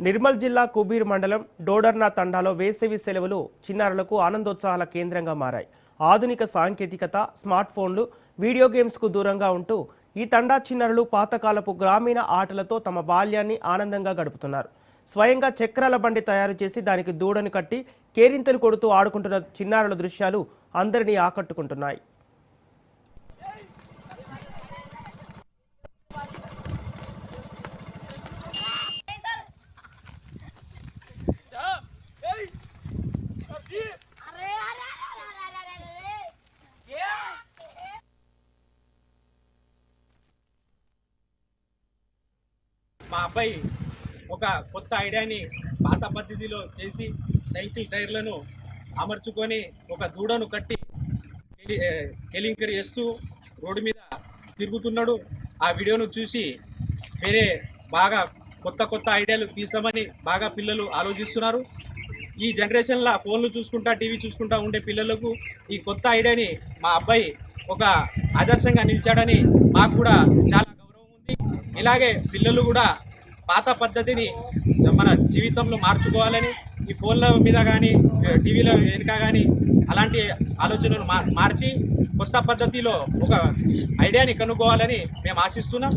నిర్మల్ జిల్లా కుబీర్ మండలం డోడర్నా తండాలో వేసవి సెలవులు చిన్నారులకు ఆనందోత్సాహాల కేంద్రంగా మారాయి. ఆధునిక సాంకేతికత, స్మార్ట్ ఫోన్లు, వీడియో గేమ్స్కు దూరంగా ఉంటూ ఈ తండా చిన్నారులు పాతకాలపు గ్రామీణ ఆటలతో తమ బాల్యాన్ని ఆనందంగా గడుపుతున్నారు. స్వయంగా చక్రాల బండి తయారు చేసి దానికి దూడను కట్టి కేరింతలు కొడుతూ ఆడుకుంటున్న చిన్నారుల దృశ్యాలు అందరినీ ఆకట్టుకుంటున్నాయి. మా అబ్బాయి ఒక కొత్త ఐడియాని పాత పద్ధతిలో చేసి సైకిల్ టైర్లను అమర్చుకొని ఒక దూడను కట్టి కెలింకరి చేస్తూ రోడ్డు మీద తిరుగుతున్నాడు. ఆ వీడియోను చూసి వేరే బాగా కొత్త ఐడియాలు తీస్తామని బాగా పిల్లలు ఆలోచిస్తున్నారు. ఈ జనరేషన్లో ఫోన్లు చూసుకుంటా, టీవీ చూసుకుంటా ఉండే పిల్లలకు ఈ కొత్త ఐడియాని మా అబ్బాయి ఒక ఆదర్శంగా నిలిచాడని మాకు కూడా చాలా గౌరవం ఉంది. ఇలాగే పిల్లలు కూడా పాత పద్ధతిని మన జీవితంలో మార్చుకోవాలని, ఈ ఫోన్ల మీద కానీ టీవీల వెనుక కానీ అలాంటి ఆలోచనలు మార్చి కొత్త పద్ధతిలో ఒక ఐడియాని కనుక్కోవాలని మేము ఆశిస్తున్నాం.